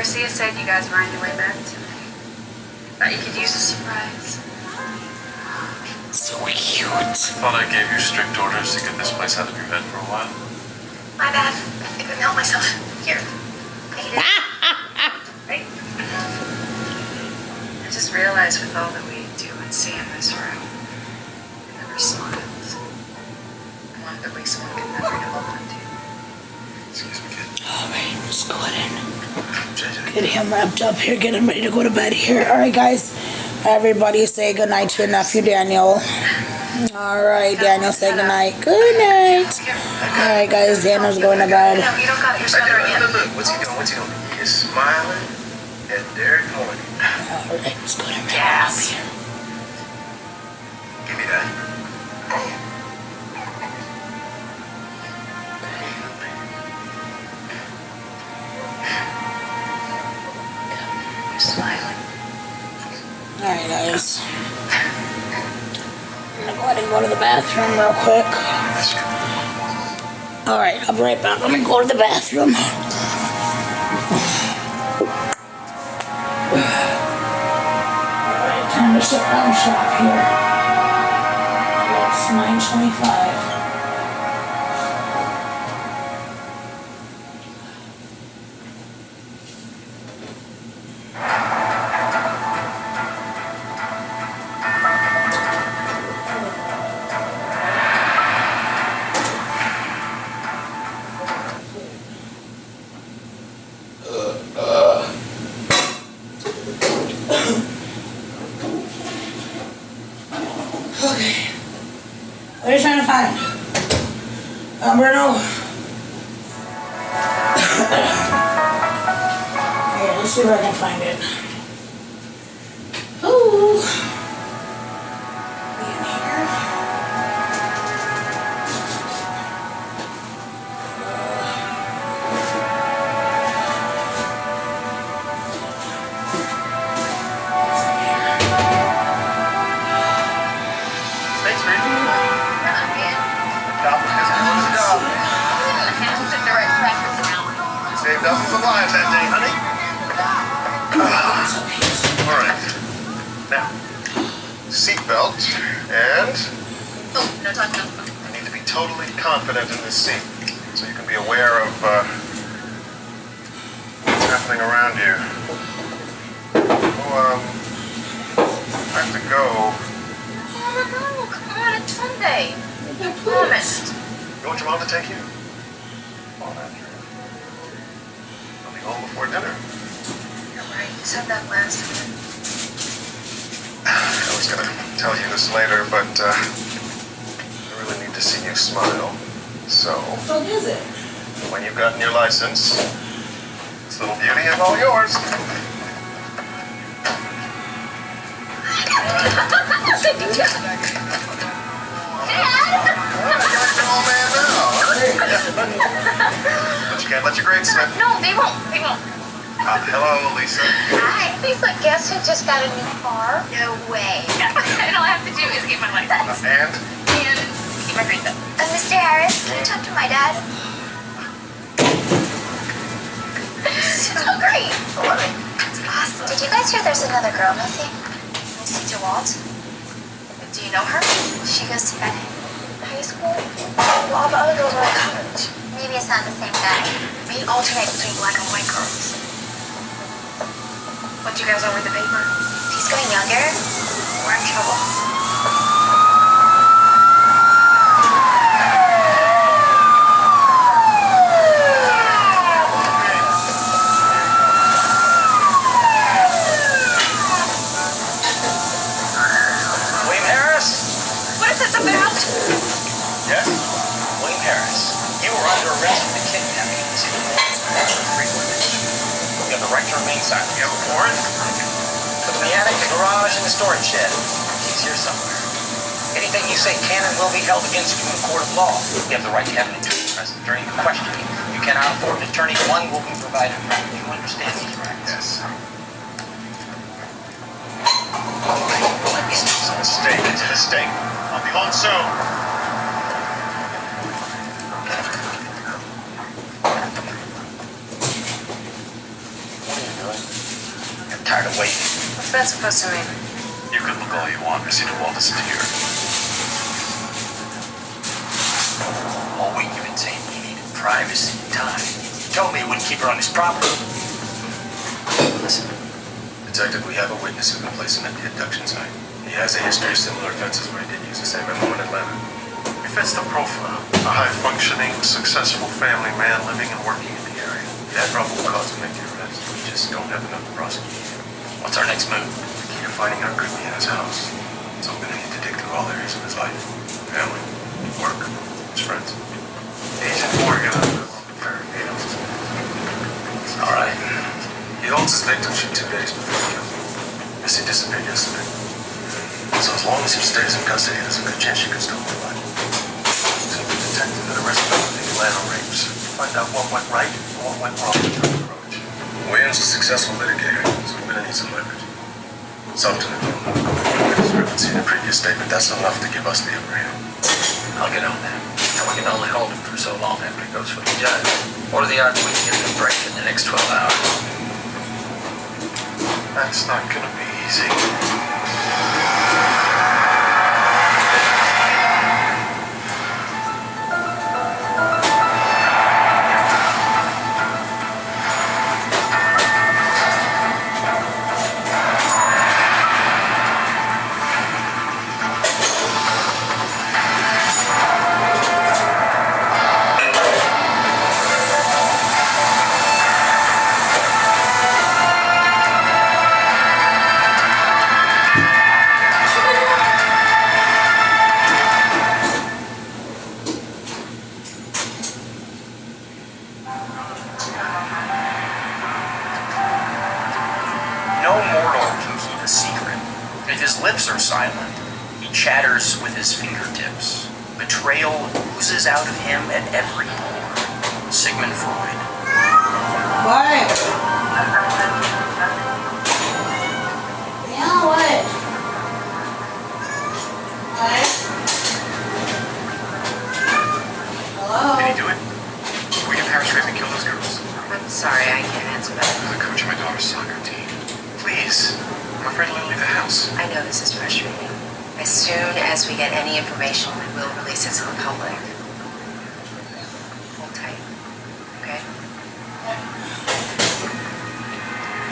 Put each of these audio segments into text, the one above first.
Garcia said you guys were on your way back tonight. Thought you could use a surprise. So cute. I thought I gave you strict orders to get this place out of your head for a while. My bad. I couldn't help myself. Here. I eat it. Right? I just realized with all that we do and see in this room, it never smiles. One that we someone can never hold on to. Excuse me, kid. Alright, let's go ahead and JJ. get him wrapped up here, get him ready to go to bed here. Alright guys, everybody say goodnight to your nephew Daniel. Alright, Daniel, say goodnight. Good night. Alright guys, Daniel's going to bed. No, you don't got it. You're smothering it. Look, what's he doing? What's he doing? He's smiling at Derek Horny. Alright, let's go ahead and wrap him up here. Give me that. You're smiling. Alright guys. I'm gonna go ahead and go to the bathroom real quick. Alright, I'll be right back. Let me go to the bathroom. Alright, time to shut down shop here. It's 9:25. Okay. What are you trying to find? Bruno? Here, let's see where I can find it. Ooh. In here. Thanks, man. No, man. Job was just doing his job. I took the right practice now. Saved dozens of lives that day, honey. All right. Now, seatbelt, and Oh, no talking. you need to be totally confident in this seat, so you can be aware of what's happening around you. Oh, I have to go. Oh, no, come on, it's Sunday. I promised. You want your mom to take you? Come on, Andrew. I'll be home before dinner. You're right, you said that last time. I was gonna tell you this later, but I really need to see you smile. So, What is it? when you've gotten your license, this little beauty is all yours. Oh, man, now. But you can't let your grades slip. No, they won't. They won't. Hello, Lisa. Hi. Lisa, guess who just got a new car? No way. And all I have to do is get my license. And? And keep my grades up. Mr. Harris, can you talk to my dad? So great. I love it. It's awesome. Did you guys hear there's another girl missing? Missy DeWalt? Do you know her? She goes to high school. Well, all the other girls are at college. Maybe it's not the same guy. We alternate between black and white girls. What do you guys know with the paper? If he's getting younger, we're in trouble. William Harris? What is this about? Yes? William Harris, you were under arrest for the kidnapping of two women. You have the right to remain silent. You have a warrant? Put them in the attic, the garage, and the storage shed. He's here somewhere. Anything you say can and will be held against you in a court of law. You have the right to have an attorney present during the questioning. You cannot afford an attorney. One will be provided for you. Do you understand these rights? Yes. It's a mistake. It's a mistake. I'll be home soon. William tired of waiting. What's that supposed to mean? You can look all you want, Missy DeWalt isn't here. All week you've been saying you needed privacy and time. You told me you wouldn't keep her on this property. Listen. Detective, we have a witness who can place him at the abduction site. He has a history of similar offenses where he did use the same MO in Atlanta. He fits the profile. A high-functioning, successful family man living and working in the area. He had probable cause to make the arrest. We just don't have enough to prosecute him. What's our next move? The key to finding out could be in his house. So we're gonna need to dig through all areas of his life. Family, work, his friends. Agent Morgan, interrogated. All right. He holds his victims for 2 days before he killed them. Missy disappeared yesterday. So as long as he stays in custody, there's a good chance she could still be alive. So the detective that arrested him for the Atlanta rapes. Find out what went right and what went wrong with their approach. Williams is a successful litigator, so we're gonna need some leverage. Something to do with discrepancy in the previous statement. That's enough to give us the upper hand. I'll get on that. And we can only hold him for so long after he goes for the judge. What are the odds we can get him a break in the next 12 hours? That's not gonna be easy. No mortal can keep a secret. If his lips are silent, he chatters with his fingertips. Betrayal oozes out of him at every pore. Sigmund Freud. What? Yeah, what? What? Hello? Did he do it? William Harris raped and killed those girls. I'm sorry, I can't answer that. I'm the coach of my daughter's soccer team. Please. I'm afraid to let her leave the house. I know this is frustrating. As soon as we get any information, we will release it to the public. Hold tight, okay?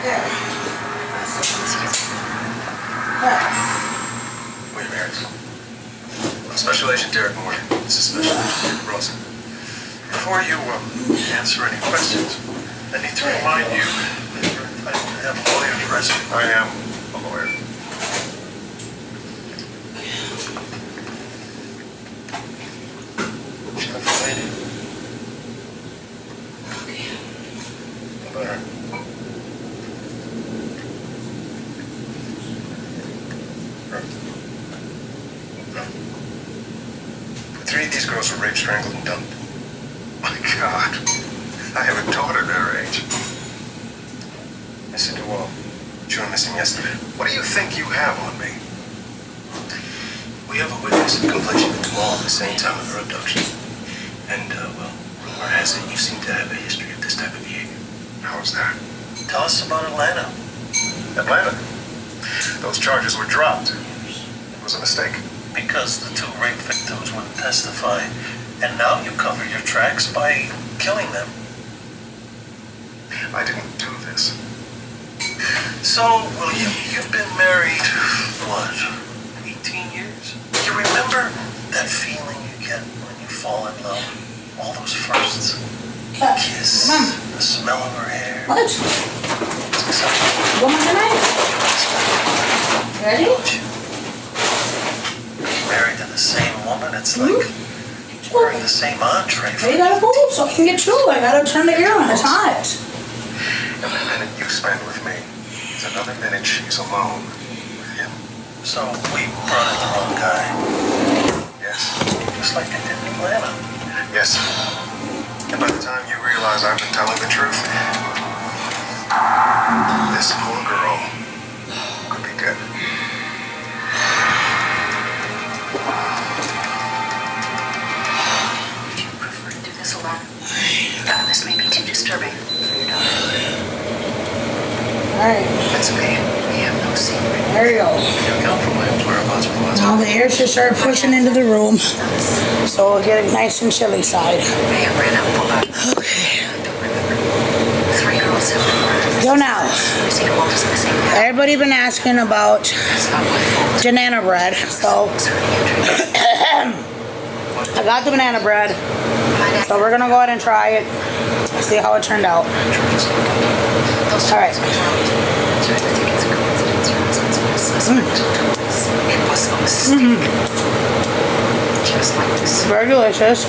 There. Excuse me. William Harris. Special Agent Derek Morgan. This is Special Agent Derek Bronson. Before you answer any questions, I need to remind you that I have a lawyer present. I am a lawyer. Jennifer Lady. How about her? Her? No. 3 of these girls were raped, strangled, and dumped. My God. I have a daughter their age. Missy DeWalt, you were missing yesterday. What do you think you have on me? We have a witness who can place you into all at the same time of her abduction. And, well, rumor has it you seem to have a history of this type of behavior. How's that? Tell us about Atlanta. Atlanta? Those charges were dropped. It was a mistake. Because the 2 rape victims wouldn't testify, and now you cover your tracks by killing them. I didn't do this. So, William, you've been married, what, 18 years? You remember that feeling you get when you fall in love? All those firsts. Kiss, the smell of her hair. What? It's exciting. Woman tonight? Ready? Don't you? Married to the same woman, it's like wearing the same entree. Hey, you gotta move so I can get through. I gotta turn the air on. It's hot. Every minute you spend with me is another minute she's alone with him. So we brought in the wrong guy. Yes. Just like they did in Atlanta. Yes. And by the time you realize I've been telling the truth, this poor girl could be dead. Would you prefer to do this alone? This may be too disturbing for your daughter. Alright. It's It's me. We have no secret. There you go. You account for my whereabouts for the last Now the air should start pushing into the room, so it'll get nice and chilly side. May have ran out for that. Okay. Don't remember. 3 girls have been murdered. Go now. Missy Walt is missing. Everybody been asking about That's not my fault. banana bread, so It's already injured. I got the banana bread. So we're gonna go ahead and try it. See how it turned out. All right. It was a mistake. Just like this. Very delicious.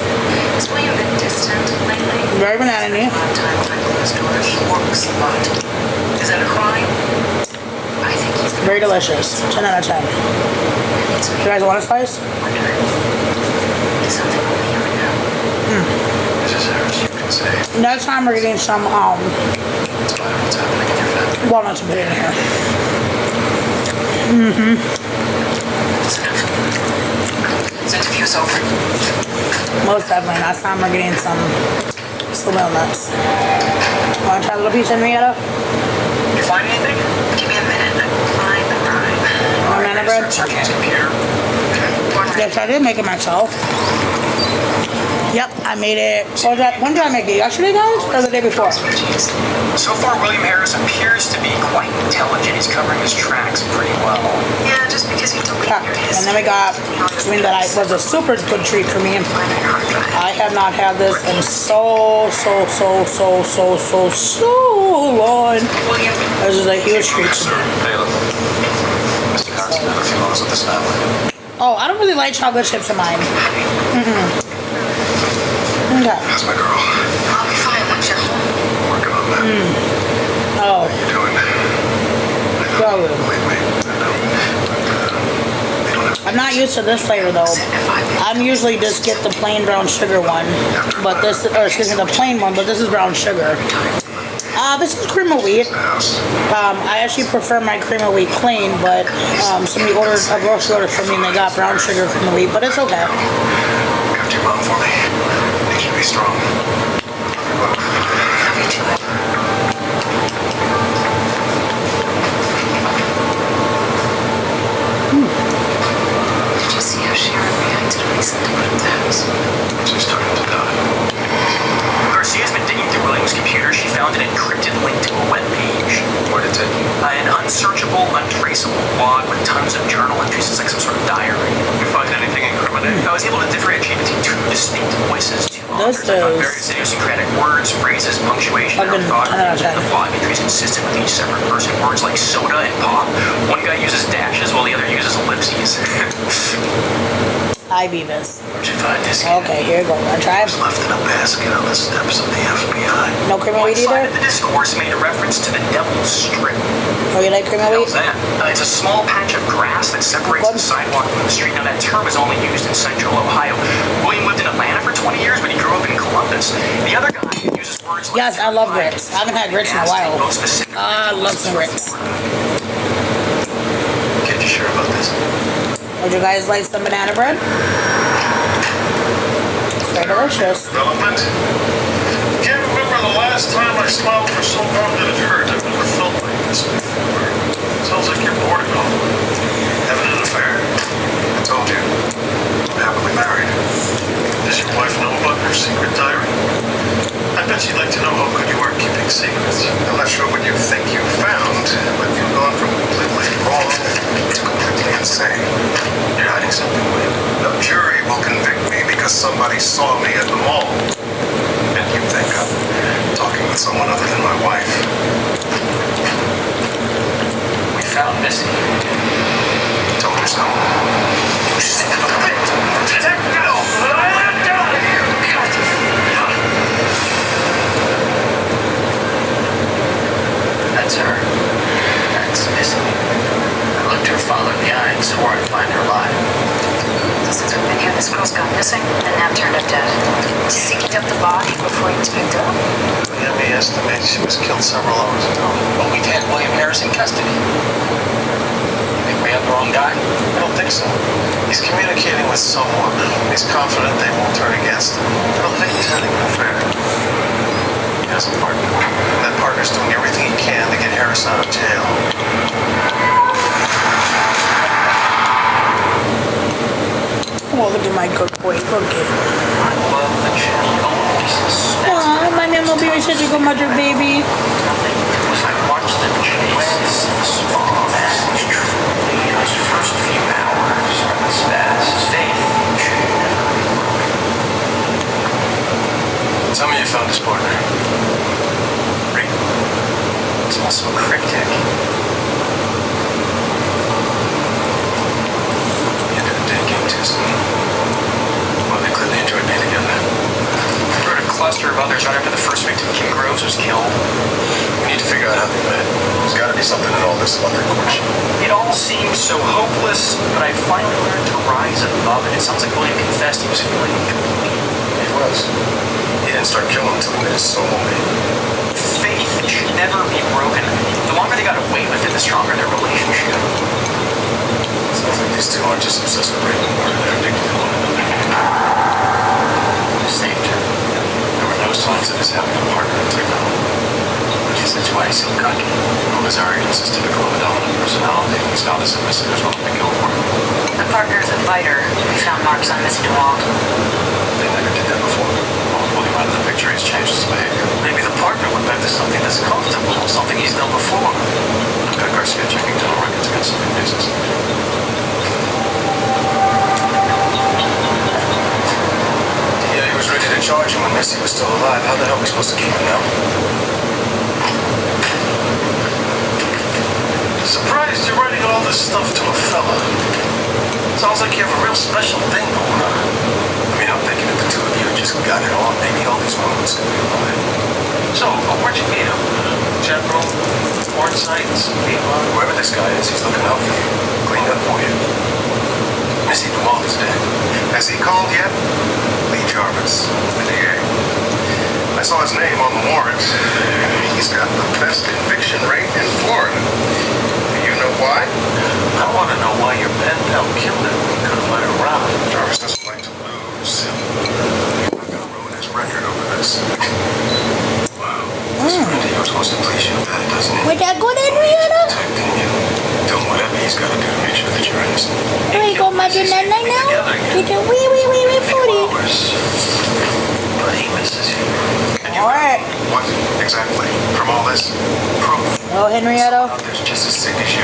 Has William been distant lately? Very banana-y. A lot of time behind closed doors. He works a lot. Is that a crime? I think he's Very delicious. 10 out of 10. It's You guys want a slice? wonder. It's something only you would know. Mrs. Harris, you can say Next time we're getting some it's fine what's happening in your family. walnuts to put in here. It's enough. This interview's over. Most definitely. Next time we're getting some walnuts. Want to try a little piece, Henrietta? You find anything? Give me a minute. Find the crime. Banana bread? Search his computer. Yes, I did make it myself. Yep, I made it. When did I make it? Yesterday, guys? Or the day before? So far, William Harris appears to be quite intelligent. He's covering his tracks pretty well. Yeah, just because you delete Yeah. your And history. then we got something that was a super good treat for me. Find your hard drive. I have not had this in so long. William, This is a huge treat to me. Hey, look. Mr. Carson had a few moments with this family. Oh, I don't really like chocolate chips in mine. Okay. How's my girl? I'll be fine once you're home. Working on that. Oh, Doing it. so good. Believe me, I know. They don't have I'm not used to this flavor though. I'm usually just get the plain brown sugar one, but this, or excuse me, the plain one, but this is brown sugar. This is cream of wheat. the house. I actually prefer my cream of wheat plain, but somebody ordered a grocery order for me and they got brown sugar cream of wheat, but it's okay. Got your mom for me. Need you to be strong. Love you both. Did you see how Sharon reacted when he sent the to the house? She's starting to doubt it. Garcia's been digging through William's computer. She found an encrypted link to a web page. Where'd it take you? An unsearchable, untraceable log with tons of journal entries. It's like some sort of diary. You find anything incriminating? I was able to differentiate between 2 distinct voices, 2 authors. I found is- various idiosyncratic words, phrases, punctuation, and Fucking orthography. 10 out of 10. The log entries consistent with each separate person. Words like soda and pop. One guy uses dashes while the other uses ellipses. Hi, Beavis. Where'd you find this? Okay, here you go. Want to try it? Left in a basket on the steps of the FBI. No cream of One wheat side either? of the discourse made a reference to the Devil's Strip. Oh, you like cream of How's wheat? that? It's a small patch of grass that separates What? the sidewalk from the street. Now, that term is only used in central Ohio. William lived in Atlanta for 20 years, but he grew up in Columbus. The other guy uses words like... Yes, I love grits. I haven't had grits in a while. I love some grits. Kid, you sure about this? Would you guys like some banana bread? It's very delicious. Development? Can't remember the last time I smiled for so long that it hurt. I've never felt like this before. Sounds like you're bored at home. Having an affair? I told you. I'm happily married. Does your wife know about your secret diary? I bet she'd like to know how good you are keeping secrets. I'm not sure what you think you found, but you've gone from completely wrong to completely insane. You're hiding something, William. The jury will convict me because somebody saw me at the mall. And you think I'm talking with someone other than my wife. We found Missy. Told you so. That's her. That's Missy. I looked her father in the eye and swore I'd find her alive. Since we've been here, this girl's gone missing and now turned up dead. Did you see he dumped the body before he was picked up? The ME estimates she was killed several hours ago. But we've had William Harris in custody. You think we have the wrong guy? I don't think so. He's communicating with someone. He's confident they won't turn against him. I don't think he's having an affair. Yeah, has a partner. And that partner's doing everything he can to get Harris out of jail. Oh, look at my good boy. Look at it. I love the channel. Aw, my name will be such a good mother, baby. I watched the chase spawn. Those first few hours are as fast as faith. Tell me you found his partner. Rick. It's also cryptic. You didn't take him too soon. Well, they clearly enjoyed being together. I heard a cluster of others right after the first victim, Kim Groves, was killed. We need to figure out how they met. There's got to be something in all this about their courtship. It all seemed so hopeless, but I finally learned to rise above it. It sounds like William confessed he was feeling incomplete. He was. He didn't start killing until he made his soulmate. Faith should never be broken. The longer they got away with it, the stronger their relationship. Sounds like these two aren't just obsessed with Raymond Murder, they're addicted to one another. Saved her. There were no signs of his having a partner until now. I guess that's why he's so cocky. Well, Nazari insisted to call him a dominant personality. He's not as submissive as willing to kill for him. The partner's a fighter. We found marks on Mr. DeWalt. They never did that before. Well, pulling out of the picture, he's changed his behavior. Maybe the partner went back to something that's comfortable, something he's done before. I've got Garcia checking dental records against some cases. Yeah, he was ready to charge him when Missy was still alive. How the hell are we supposed to keep him now? Surprised you're writing all this stuff to a fella. Sounds like you have a real special thing going on. I mean, I'm thinking if the two of you just got it on, maybe all these moments could be avoided. So, where'd you meet him? General, porn sites, Whoever this guy is, he's looking out for you. Cleaned up for you. Missy DeWalt is dead. Has he called yet? Lee Jarvis, the DA. I saw his name on the warrant. He's got the best conviction rate in Florida. Do you know why? I want to know why your pen pal killed him. He could have let it run. Jarvis doesn't like to lose. You're not going to ruin his record over this. Wow. This friend of yours wants to please you bad, doesn't he? Would that go to Henrietta? Protecting you. Doing whatever he's got to do to make sure that you're innocent. There you go, mother, night now. You do wee booty. But he misses you. And you Alright. What exactly? From all this proof? Oh, Henrietta. Out there's just as sick as you.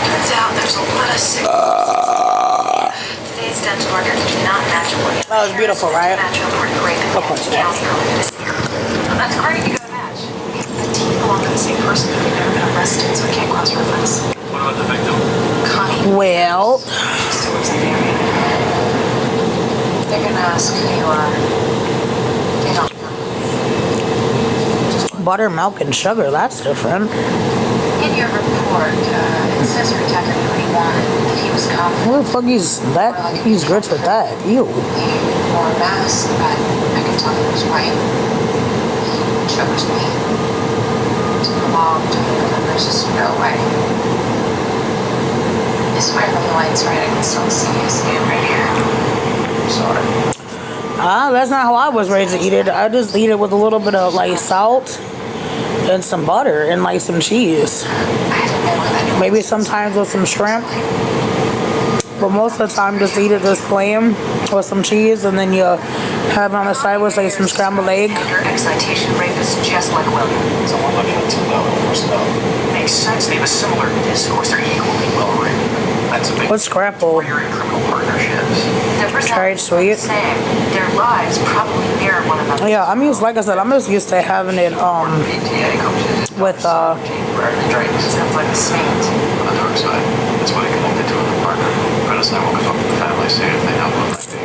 Turns out there's a lot of sick. Today's dental records do not match William. That was beautiful, right? Match reported rape in Of course, County earlier this year. Well, that's great. You got a match. The teeth belong to the same person, but they've never been arrested, so it can't cross-reference. What about the victim? Connie. Well, She still lives in the area. They're gonna ask who you are. They don't know. buttermilk and sugar, that's different. In your report, it says Protector knew what he wanted, that he was confident. Who the fuck he's grits with that? Ew. He wore a mask, but I could tell he was white. He choked me. Took a while to move, and there's just no way. I swear when the light's right, I can still see his hand right here. Sort of. That's not how I was raised to eat it. I just eat it with a little bit of like salt and some butter and like some cheese. I didn't know that. Maybe sometimes with some shrimp. But most of the time just eat it just plain with some cheese, and then you have it on the side with like some scrambled egg. Your excitation rate is just like William. So we're looking at 2 level personality. Makes sense. They have a similar discourse. They're equally well written. That's a big What's scrapple? You're in criminal partnerships. Their Tried personalities sweet. are the same. Their lives probably mirror one another. Yeah, I'm used, like I said, I'm just used to having it PTA coaches. with Rather than Drayton. Sounds like a saint. On the dark side, that's what he connected to in the partner. Prentice and I woke up with the family, see if they know what might be.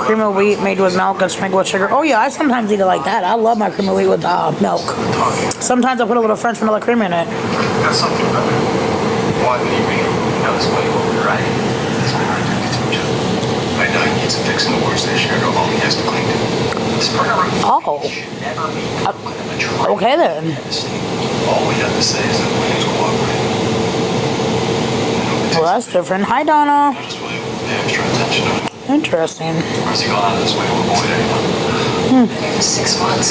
cream of wheat made with milk and sprinkled with sugar. Oh yeah, I sometimes eat it like that. I love my cream of wheat with milk. Sometimes I put a little French vanilla cream in it. Got something about it. Why would he be? Now this way will be right. That's been right to each other. I know he needs to fix the words they shared, or all he has to cling to. This partner Oh, should never be put in a trap. okay then. All we have to say is that William's cooperating. Well, that's different. Hi, Donna. Just William, pay extra attention to him. Interesting. Or has he gone out of his way to avoid anyone? Been here for 6 months.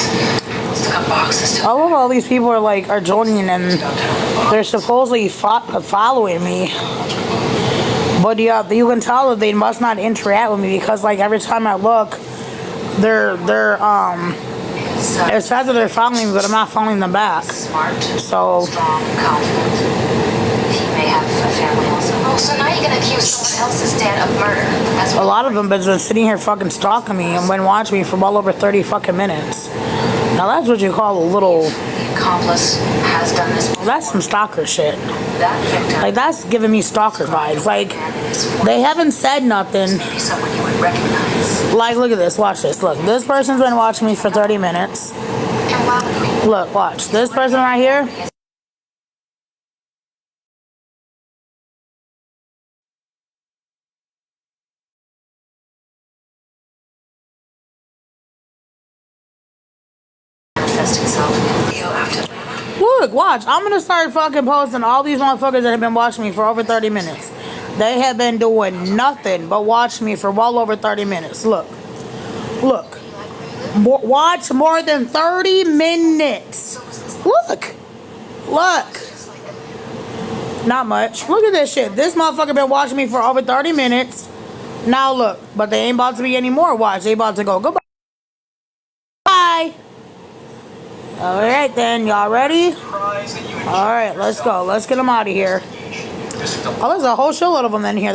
Still got boxes to I love all these people are joining and they're supposedly following me. But yeah, you can tell that they must not interact with me because like every time I look, they're it says that they're following me, but I'm not following them back. smart, So strong, confident. He may have a family also. Oh, so now you're gonna accuse someone else's dad of murder. That's a lot of them have been sitting here fucking stalking me and been watching me for well over 30 fucking minutes. Now that's what you call a little. The accomplice has done this before. That's some stalker shit. That victim Like that's giving me stalker vibes. Like is they haven't said nothing. maybe someone you would recognize. Like look at this. Watch this. Look, this person's been watching me for 30 minutes. And wow. Look, watch this person right here. Manifest itself. You'll have to. Look, watch. I'm gonna start fucking posting all these motherfuckers that have been watching me for over 30 minutes. They have been doing nothing but watch me for well over 30 minutes. Look. Look. Watch more than 30 minutes. Look. Look. Not much. Look at this shit. This motherfucker been watching me for over 30 minutes. Now look. But they ain't about to be any more watch. They about to go. Goodbye. Bye. Alright then. Y'all ready? Alright, let's go. Let's get them out of here. Oh, there's a whole shitload of them in here.